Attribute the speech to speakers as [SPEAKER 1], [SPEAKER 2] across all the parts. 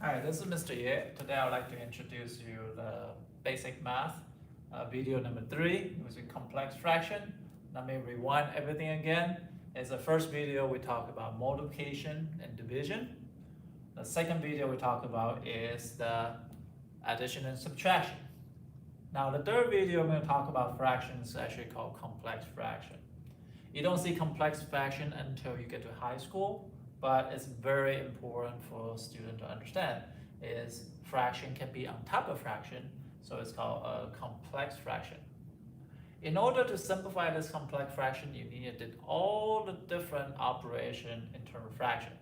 [SPEAKER 1] Hi, this is Mr. Ye. Today I would like to introduce you the basic math, video number 3, which is complex fraction. Let me rewind everything again. It's the first video we talk about multiplication and division. The second video we talk about is the addition and subtraction. Now the third video I'm going to talk about fractions actually called complex fraction. You don't see complex fraction until you get to high school, but it's very important for a student to understand is fraction can be on top of fraction, so it's called a complex fraction. In order to simplify this complex fraction, you need to do all the different operation in terms of fraction.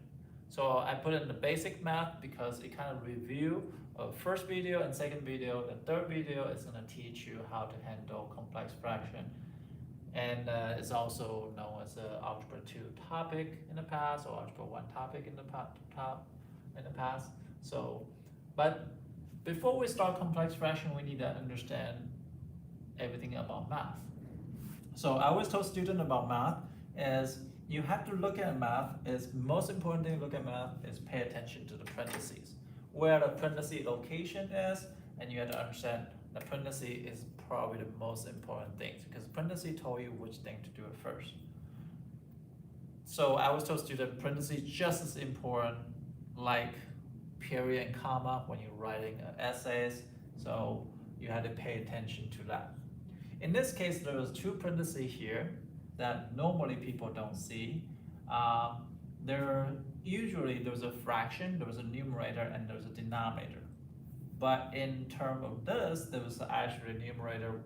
[SPEAKER 1] So I put it in the basic math because it kind of review first video and second video. The third video is going to teach you how to handle complex fraction. And it's also known as the Algebra 2 topic in the past, or Algebra 1 topic in the past. So, but before we start complex fraction, we need to understand everything about math. So I always tell students about math is you have to look at math, is most important thing to look at math is pay attention to the parentheses, where the parenthesis location is, and you have to understand the parenthesis is probably the most important thing because parenthesis told you which thing to do it first. So I always tell students parenthesis just as important like period and comma when you're writing essays. So you have to pay attention to that. In this case, there was 2 parentheses here that normally people don't see. Usually there's a fraction, there's a numerator, and there's a denominator. But in terms of this, there was actually a numerator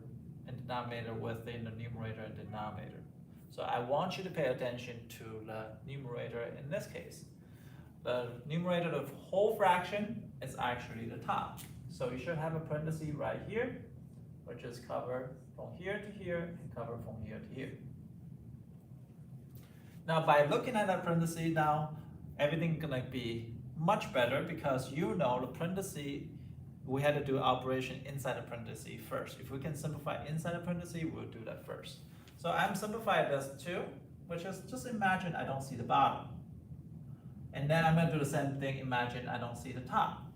[SPEAKER 1] and denominator within the numerator and denominator. So I want you to pay attention to the numerator in this case. The numerator of whole fraction is actually the top. So you should have a parenthesis right here, which is cover from here to here and cover from here to here. Now by looking at that parenthesis now, everything's gonna be much better because you know the parenthesis, we had to do operation inside the parenthesis first. If we can simplify inside the parenthesis, we'll do that first. So I'm simplifying this too, which is just imagine I don't see the bottom. And then I'm gonna do the same thing, imagine I don't see the top.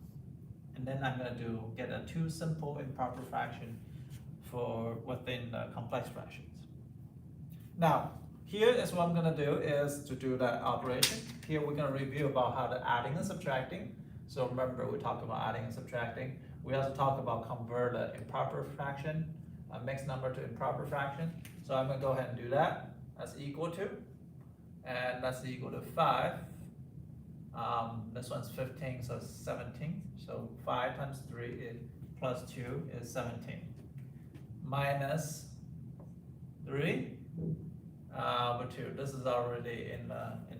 [SPEAKER 1] And then I'm gonna get a 2 simple improper fraction for within the complex fractions. Now, here is what I'm gonna do is to do that operation. Here we're gonna review about how to adding and subtracting. So remember, we talked about adding and subtracting. We also talk about convert an improper fraction, a mixed number to improper fraction. So I'm gonna go ahead and do that. That's equal to, and that's equal to 5. This one's 15, so 17. So 5 times 3 is plus 2 is 17. Minus 3 over 2. This is already in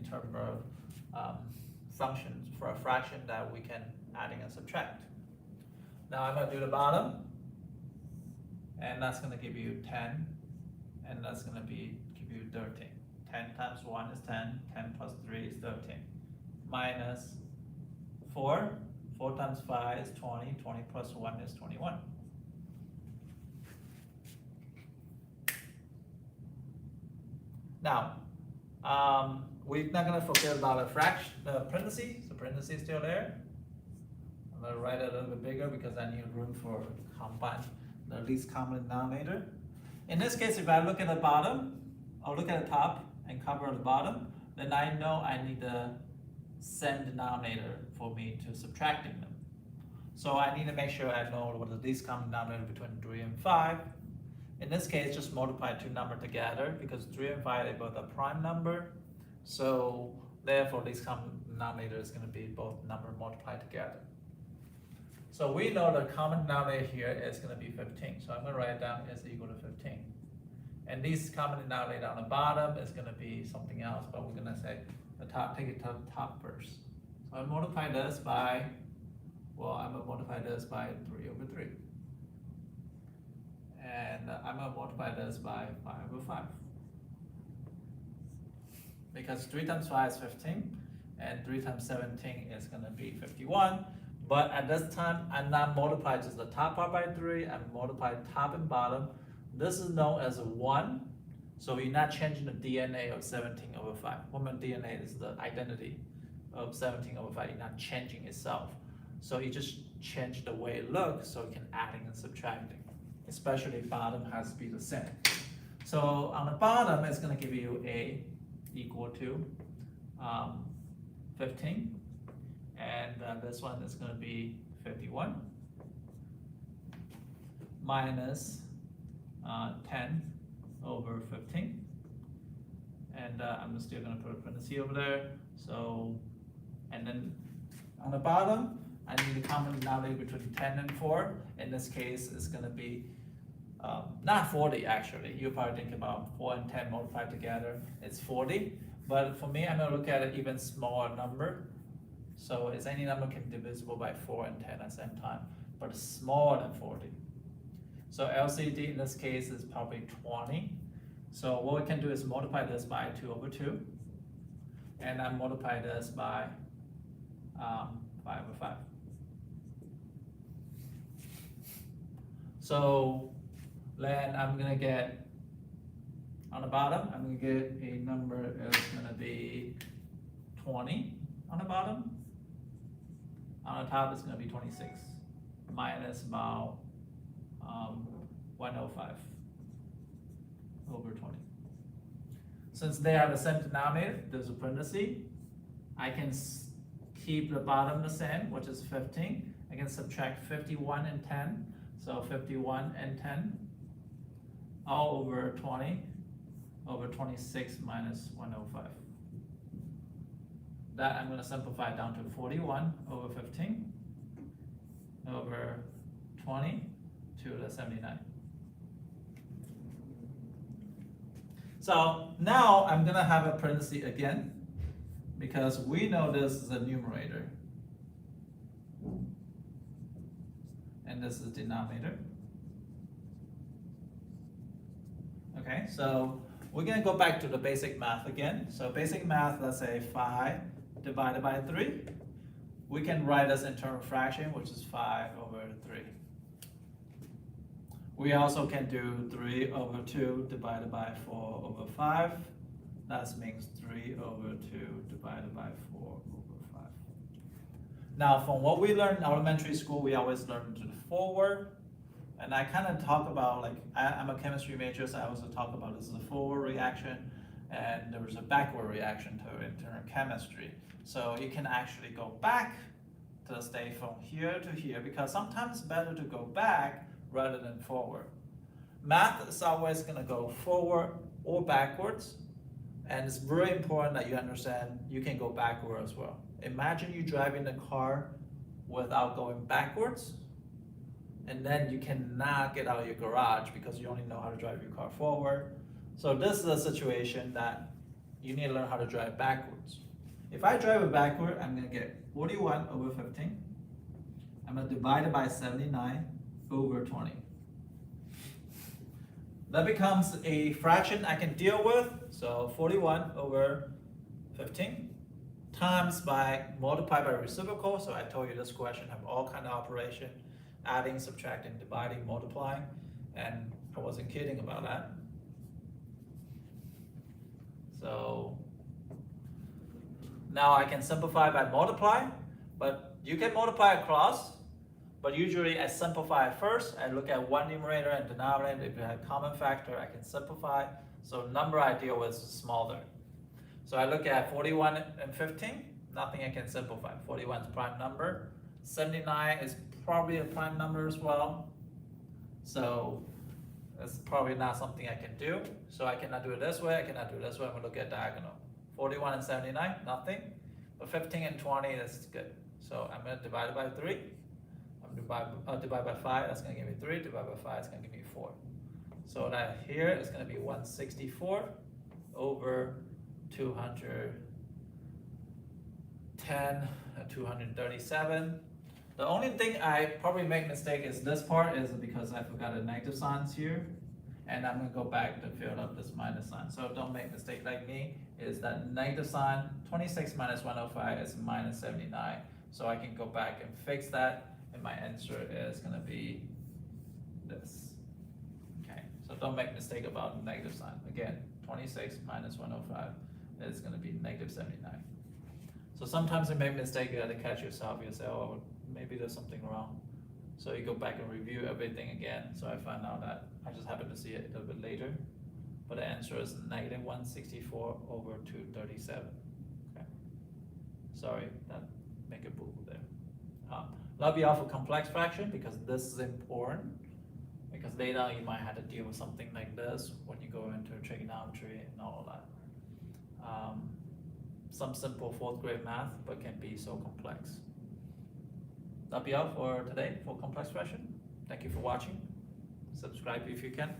[SPEAKER 1] terms of functions for a fraction that we can adding and subtract. Now I'm going to do the bottom, and that's going to give you 10, and that's going to give you 13. 10 times 1 is 10, 10 plus 3 is 13. Minus 4, 4 times 5 is 20, 20 plus 1 is 21. Now, we're not going to forget about the fraction, the parentheses. The parentheses is still there. I'm going to write it a little bit bigger because I need room for combine the least common denominator. In this case, if I look at the bottom, I'll look at the top and cover the bottom, then I know I need the same denominator for me to subtracting them. So I need to make sure I know what the least common denominator between 3 and 5. In this case, just multiply 2 numbers together because 3 and 5 are both a prime number. So therefore, least common denominator is going to be both numbers multiplied together. So we know the common denominator here is going to be 15. So I'm going to write it down as equal to 15. And least common denominator on the bottom is going to be something else, but we're going to say the top, take it to the top first. So I multiply this by Well, I'm gonna multiply this by 3 over 3. And I'm gonna multiply this by 5 over 5. Because 3 times 5 is 15, and 3 times 17 is gonna be 51. But at this time, I'm not multiplying just the top part by 3, I'm multiplying top and bottom. This is known as a 1, so you're not changing the DNA of 17 over 5. Remember, DNA is the identity of 17 over 5, you're not changing itself. So you just change the way it looks, so you can adding and subtracting. Especially bottom has to be the same. So on the bottom, it's gonna give you A equal to 15. And this one is going to be 51 minus 10 over 15. And I'm still going to put a parenthesis over there. So, and then on the bottom, I need a common denominator between 10 and 4. In this case, it's going to be not 40 actually. You probably think about 4 and 10 multiplied together, it's 40. But for me, I'm going to look at an even smaller number. So it's any number can be divisible by 4 and 10 at the same time, but it's smaller than 40. So LCD in this case is probably 20. So what we can do is multiply this by 2 over 2, and I multiply this by 5 over 5. So then I'm gonna get, on the bottom, I'm gonna get a number that's gonna be 20 on the bottom. On the top, it's going to be 26 minus about 105 over 20. Since they are the same denominator, there's a parenthesis. I can keep the bottom the same, which is 15. I can subtract 51 and 10. So 51 and 10 all over 20 over 26 minus 105. That I'm going to simplify down to 41 over 15 over 20 to the 79. So now I'm going to have a parenthesis again because we know this is a numerator and this is denominator. Okay, so we're going to go back to the basic math again. So basic math, let's say 5 divided by 3. We can write as internal fraction, which is 5 over 3. We also can do 3 over 2 divided by 4 over 5. That means 3 over 2 divided by 4 over 5. Now, from what we learned in elementary school, we always learn to the forward. And I kind of talk about, like, I'm a chemistry major, so I also talk about this is a forward reaction, and there was a backward reaction to internal chemistry. So you can actually go back to the state from here to here, because sometimes it's better to go back rather than forward. Math is always going to go forward or backwards, and it's very important that you understand you can go backward as well. Imagine you driving the car without going backwards, and then you cannot get out of your garage because you only know how to drive your car forward. So this is a situation that you need to learn how to drive backwards. If I drive it backward, I'm going to get 41 over 15. I'm going to divide it by 79 over 20. That becomes a fraction I can deal with. So 41 over 15 times by multiply by reciprocal. So I told you this question have all kind of operation, adding, subtracting, dividing, multiplying, and I wasn't kidding about that. So now I can simplify by multiply, but you can multiply across, but usually I simplify first. I look at one numerator and denominator. If you have common factor, I can simplify. So number I deal with is smaller. So I look at 41 and 15, nothing I can simplify. 41 is prime number. 79 is probably a prime number as well. So that's probably not something I can do. So I cannot do it this way, I cannot do it this way. I'm gonna look at diagonal. 41 and 79, nothing. But 15 and 20, that's good. So I'm gonna divide it by 3. I'm gonna divide by 5, that's gonna give me 3. Divide by 5, it's gonna give me 4. So that here is gonna be 164 over 210, 237. The only thing I probably make mistake is this part is because I forgot the negative signs here. And I'm gonna go back to fill up this minus sign. So don't make mistake like me, is that negative sign, 26 minus 105 is minus 79. So I can go back and fix that, and my answer is gonna be this. Okay, so don't make mistake about negative sign. Again, 26 minus 105 is gonna be negative 79. So sometimes you make mistake, you gotta catch yourself, you say, oh, maybe there's something wrong. So you go back and review everything again. So I found out that I just happened to see it a little bit later, but the answer is negative 164 over 237. Okay. Sorry, that make a boo there. Love you all for complex fraction because this is important. Because later on you might have to deal with something like this when you go into trigonometry and all of that. Some simple 4th grade math, but can be so complex. That'll be all for today for complex fraction. Thank you for watching. Subscribe if you can.